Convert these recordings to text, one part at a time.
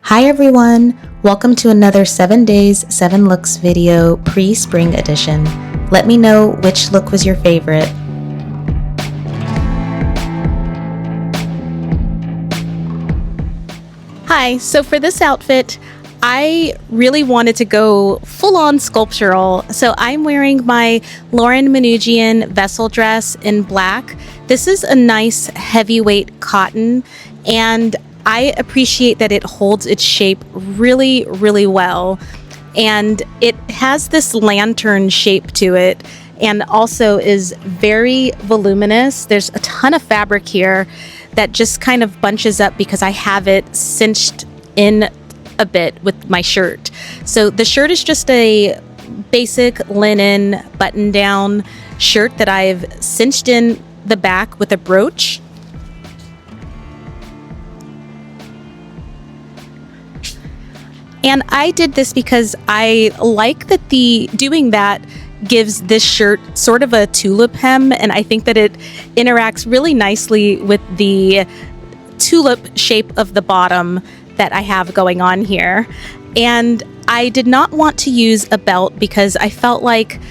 Hi everyone, welcome to another 7 days, 7 looks video pre-spring edition. Let me know which look was your favorite. Hi, so for this outfit, I really wanted to go full-on sculptural. So I'm wearing my Lauren Manoogian vessel dress in black. This is a nice heavyweight cotton, and I appreciate that it holds its shape really, really well. And it has this lantern shape to it and also is very voluminous. There's a ton of fabric here that just kind of bunches up because I have it cinched in a bit with my shirt. So the shirt is just a basic linen button-down shirt that I've cinched in the back with a brooch. And I did this because I like that doing that gives this shirt sort of a tulip hem, and I think that it interacts really nicely with the tulip shape of the bottom that I have going on here. And I did not want to use a belt because I felt like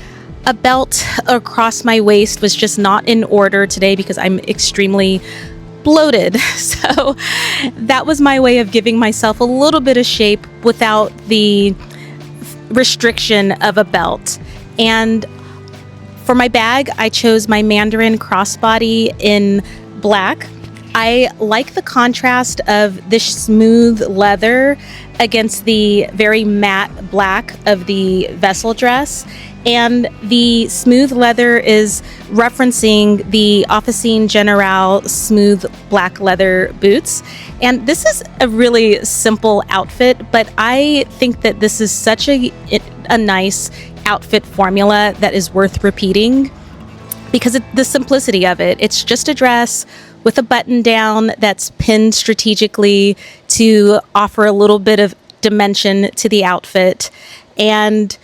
a belt across my waist was just not in order today because I'm extremely bloated. So that was my way of giving myself a little bit of shape without the restriction of a belt. And for my bag, I chose my MANDRN crossbody in black. I like the contrast of this smooth leather against the very matte black of the vessel dress. And the smooth leather is referencing the Officine Generale smooth black leather boots. And this is a really simple outfit, but I think that this is such a nice outfit formula that is worth repeating because of the simplicity of it. It's just a dress with a button down that's pinned strategically to offer a little bit of dimension to the outfit, and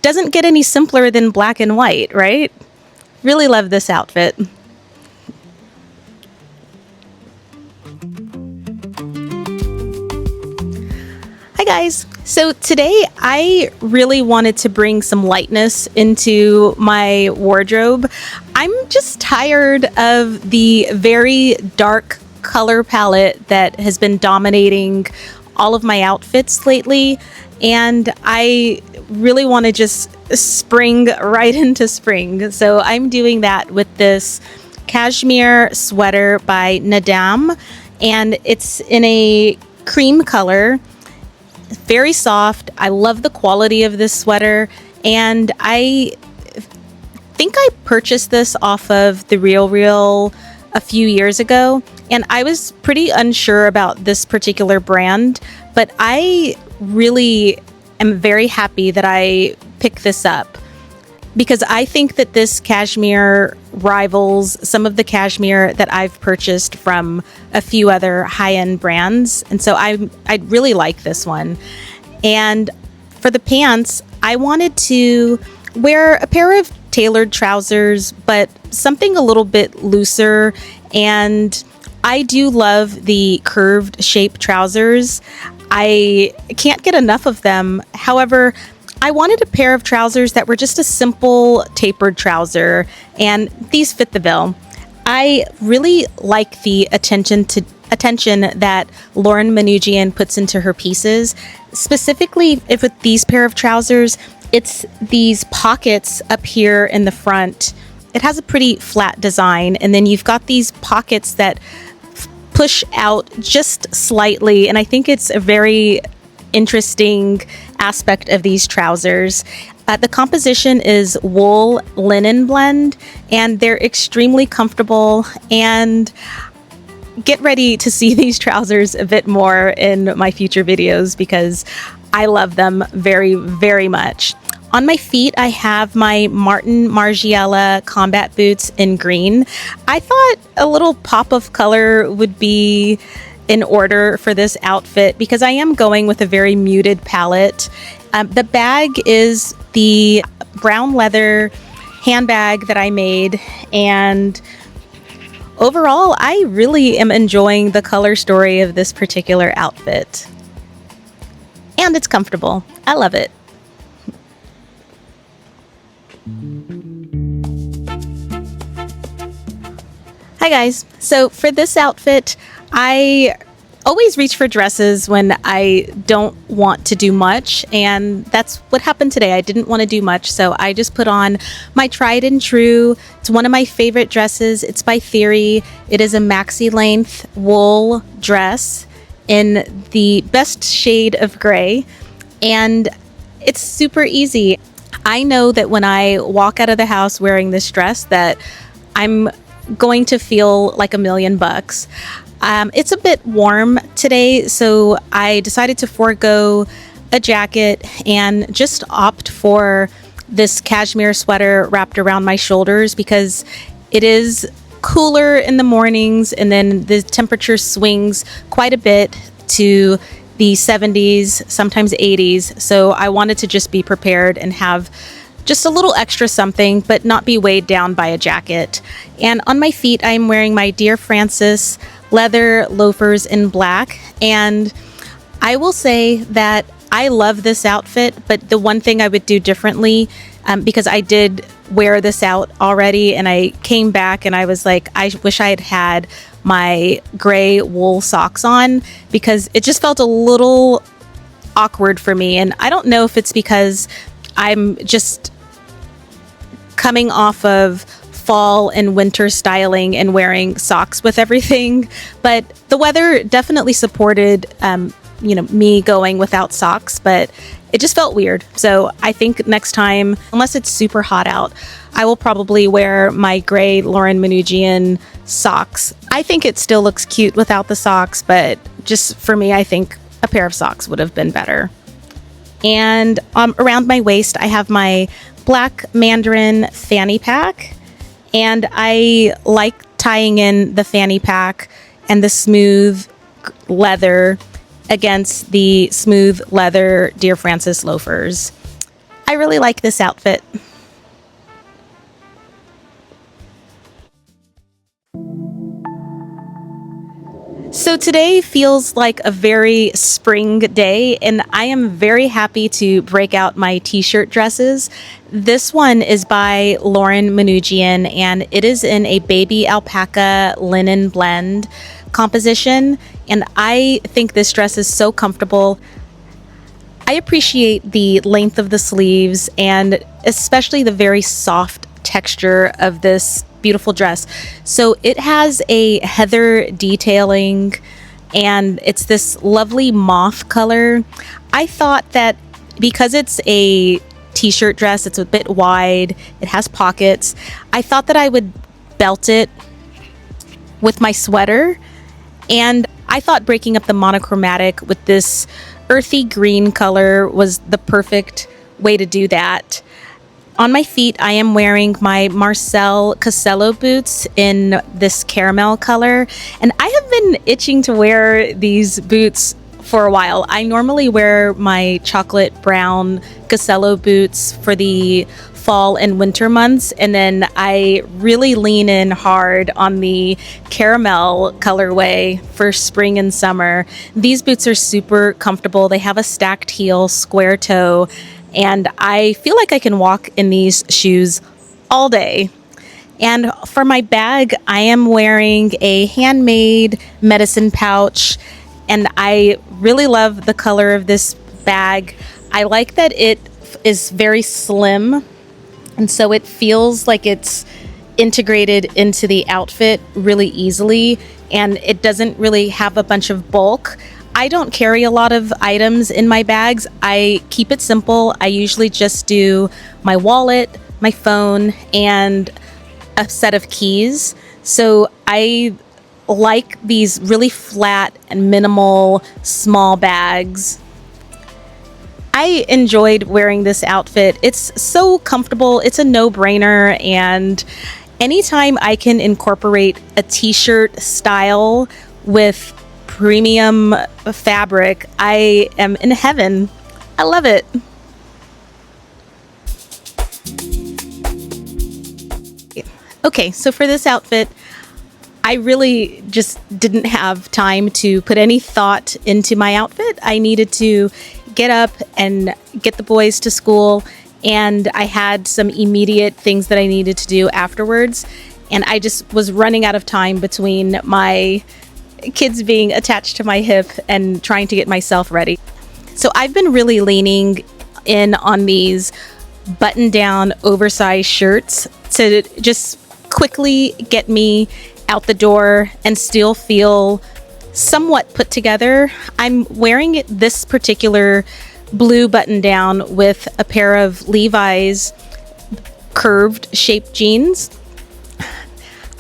doesn't get any simpler than black and white, right? Really love this outfit. Hi guys. So today I really wanted to bring some lightness into my wardrobe. I'm just tired of the very dark color palette that has been dominating all of my outfits lately, and I really want to just spring right into spring. So I'm doing that with this Cashmere sweater by Nadaam, and it's in a cream color. Very soft. I love the quality of this sweater, and I think I purchased this off of the Real a few years ago, and I was pretty unsure about this particular brand, but I really am very happy that I picked this up because I think that this cashmere rivals some of the cashmere that I've purchased from a few other high-end brands. And so I really like this one. And for the pants, I wanted to wear a pair of tailored trousers, but something a little bit looser. And I do love the curved shape trousers. I can't get enough of them. However, I wanted a pair of trousers that were just a simple tapered trouser, and these fit the bill. I really like the attention that Lauren Manoogian puts into her pieces. Specifically, if with these pair of trousers, it's these pockets up here in the front. It has a pretty flat design, and then you've got these pockets that push out just slightly, and I think it's a very interesting aspect of these trousers. The composition is wool linen blend, and they're extremely comfortable, and get ready to see these trousers a bit more in my future videos because I love them very, very much. On my feet, I have my Margiela combat boots in green. I thought a little pop of color would be in order for this outfit because I am going with a very muted palette. The bag is the brown leather handbag that I made, and overall, I really am enjoying the color story of this particular outfit. and it's comfortable. I love it. Hi guys. So for this outfit, I always reach for dresses when I don't want to do much, and that's what happened today. I didn't want to do much, so I just put on my tried and true. It's one of my favorite dresses. It's by Theory. It is a maxi length wool dress in the best shade of gray, and it's super easy. I know that when I walk out of the house wearing this dress that I'm going to feel like $1,000,000. It's a bit warm today, so I decided to forego a jacket and just opt for this cashmere sweater wrapped around my shoulders because it is cooler in the mornings, and then the temperature swings quite a bit to the 70s, sometimes 80s. So I wanted to just be prepared and have just a little extra something, but not be weighed down by a jacket. And on my feet, I'm wearing my Dear Francis leather loafers in black. And I will say that I love this outfit, but the one thing I would do differently, because I did wear this out already and I came back and I was like, I wish I had had my gray wool socks on, because it just felt a little awkward for me. And I don't know if it's because I'm just coming off of fall and winter styling and wearing socks with everything, but the weather definitely supported me going without socks, but it just felt weird. So I think next time, unless it's super hot out, I will probably wear my gray Lauren Manoogian socks. I think it still looks cute without the socks, but just for me, I think a pair of socks would have been better. And around my waist, I have my black MANDRN fanny pack. And I like tying in the fanny pack and the smooth leather against the smooth leather Dear Francis loafers. I really like this outfit. So today feels like a very spring day, and I am very happy to break out my t-shirt dresses. This one is by Lauren Manoogian, and it is in a baby alpaca linen blend composition, and I think this dress is so comfortable. I appreciate the length of the sleeves and especially the very soft texture of this beautiful dress. So it has a heather detailing and it's this lovely mauve color. I thought that because it's a t-shirt dress, it's a bit wide, it has pockets, I thought that I would belt it with my sweater, and I thought breaking up the monochromatic with this earthy green color was the perfect way to do that. On my feet, I am wearing my Marsell Casello boots in this caramel color, and I have been itching to wear these boots for a while. I normally wear my chocolate brown Casello boots for the fall and winter months, and then I really lean in hard on the caramel colorway for spring and summer. These boots are super comfortable. They have a stacked heel, square toe, and I feel like I can walk in these shoes all day. And for my bag, I am wearing a handmade medicine pouch, and I really love the color of this bag. I like that it is very slim, and so it feels like it's integrated into the outfit really easily, and it doesn't really have a bunch of bulk. I don't carry a lot of items in my bags. I keep it simple. I usually just do my wallet, my phone, and a set of keys. So I like these really flat and minimal small bags. I enjoyed wearing this outfit. It's so comfortable. It's a no-brainer, and anytime I can incorporate a t-shirt style with premium fabric, I am in heaven. I love it. Okay, so for this outfit, I really just didn't have time to put any thought into my outfit. I needed to get up and get the boys to school, and I had some immediate things that I needed to do afterwards, and I just was running out of time between my kids being attached to my hip and trying to get myself ready. So I've been really leaning in on these button-down oversized shirts to just quickly get me out the door and still feel somewhat put together. I'm wearing this particular blue button-down with a pair of Levi's curved shaped jeans.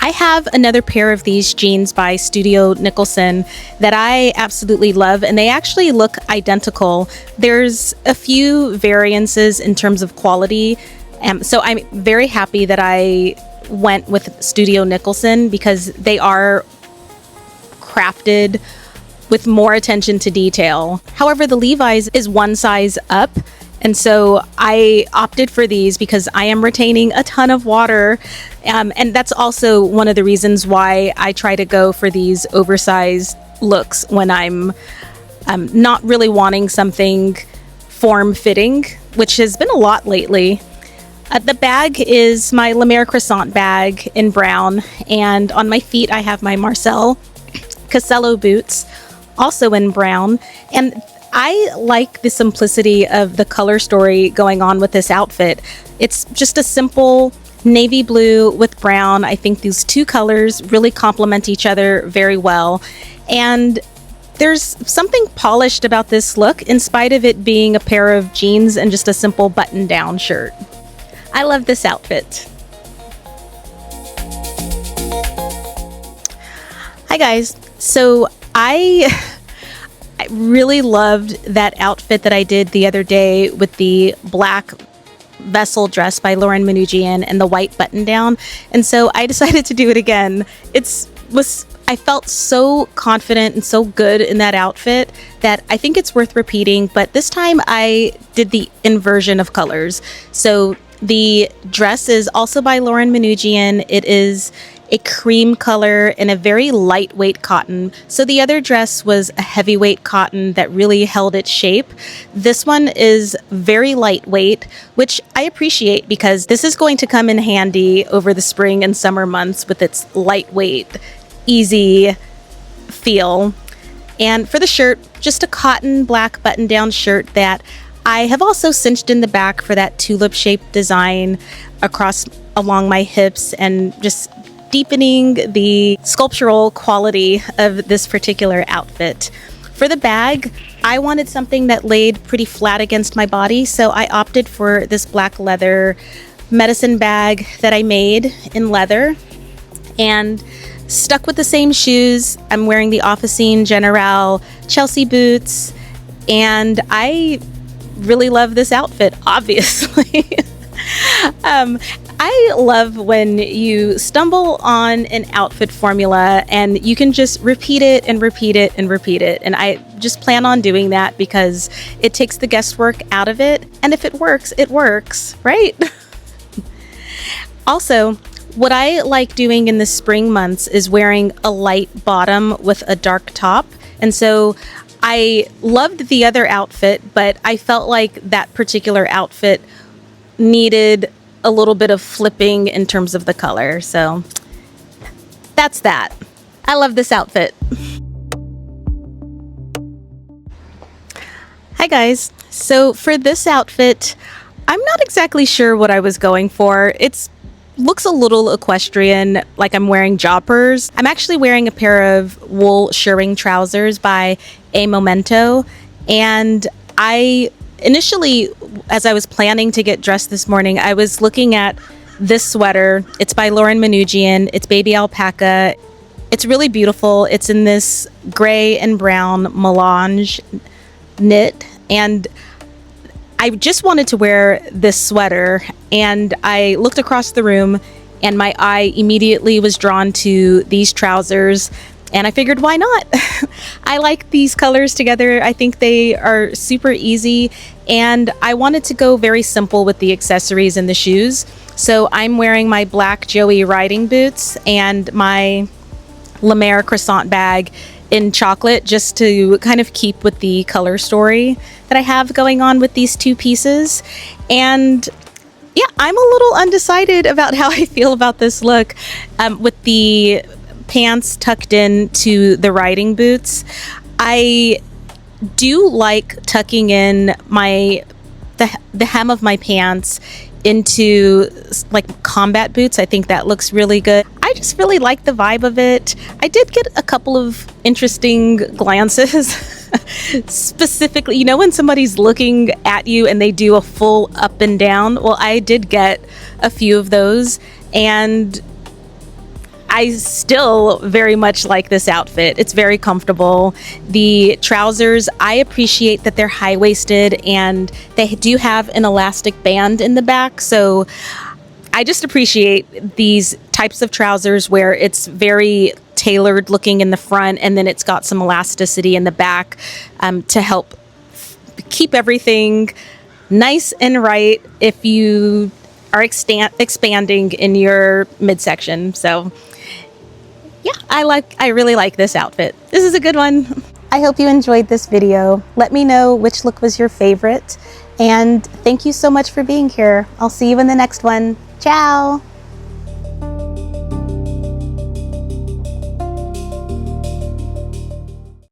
I have another pair of these jeans by Studio Nicholson that I absolutely love, and they actually look identical. There's a few variances in terms of quality, so I'm very happy that I went with Studio Nicholson because they are crafted with more attention to detail. However, the Levi's is one size up, and so I opted for these because I am retaining a ton of water. And that's also one of the reasons why I try to go for these oversized looks when I'm not really wanting something form-fitting, which has been a lot lately. The bag is my Lemaire Croissant Bag in brown, and on my feet I have my Marsell Casello boots, also in brown. And I like the simplicity of the color story going on with this outfit. It's just a simple navy blue with brown. I think these two colors really complement each other very well. And there's something polished about this look in spite of it being a pair of jeans and just a simple button-down shirt. I love this outfit. Hi guys. So I really loved that outfit that I did the other day with the black vessel dress by Lauren Manoogian and the white button down, and so I decided to do it again. I felt so confident and so good in that outfit that I think it's worth repeating, but this time I did the inversion of colors. So the dress is also by Lauren Manoogian. It is a cream color and a very lightweight cotton. So the other dress was a heavyweight cotton that really held its shape. This one is very lightweight, which I appreciate because this is going to come in handy over the spring and summer months with its lightweight, easy feel. And for the shirt, just a cotton black button-down shirt that I have also cinched in the back for that tulip-shaped design along my hips and just deepening the sculptural quality of this particular outfit. For the bag, I wanted something that laid pretty flat against my body, so I opted for this black leather medicine bag that I made in leather and stuck with the same shoes. I'm wearing the Officine Generale Chelsea boots, and I really love this outfit, obviously. I love when you stumble on an outfit formula and you can just repeat it and repeat it and repeat it. And I just plan on doing that because it takes the guesswork out of it. And if it works, right? Also, what I like doing in the spring months is wearing a light bottom with a dark top. And so I loved the other outfit, but I felt like that particular outfit needed a little bit of flipping in terms of the color. So that's that. I love this outfit. Hi guys. So for this outfit, I'm not exactly sure what I was going for. It looks a little equestrian, like I'm wearing joppers. I'm actually wearing a pair of wool shirring trousers by Amomento, and I initially, as I was planning to get dressed this morning, I was looking at this sweater. It's by Lauren Manoogian. It's baby alpaca. It's really beautiful. It's in this gray and brown melange knit, and I just wanted to wear this sweater, and I looked across the room and my eye immediately was drawn to these trousers, and I figured, why not? I like these colors together. I think they are super easy, and I wanted to go very simple with the accessories and the shoes. So I'm wearing my black Joie riding boots and my Lemaire Croissant Bag in chocolate just to kind of keep with the color story that I have going on with these two pieces. And yeah, I'm a little undecided about how I feel about this look with the pants tucked in to the riding boots. I do like tucking in the hem of my pants into like combat boots. I think that looks really good. I just really like the vibe of it. I did get a couple of interesting glances. Specifically, you know, when somebody's looking at you and they do a full up and down. Well, I did get a few of those, and I still very much like this outfit. It's very comfortable. The trousers, I appreciate that they're high-waisted and they do have an elastic band in the back. So I just appreciate these types of trousers where it's very tailored looking in the front, and then it's got some elasticity in the back to help keep everything nice and right if you are expanding in your midsection. So yeah, I really like this outfit. This is a good one. I hope you enjoyed this video. Let me know which look was your favorite, and thank you so much for being here. I'll see you in the next one. Ciao.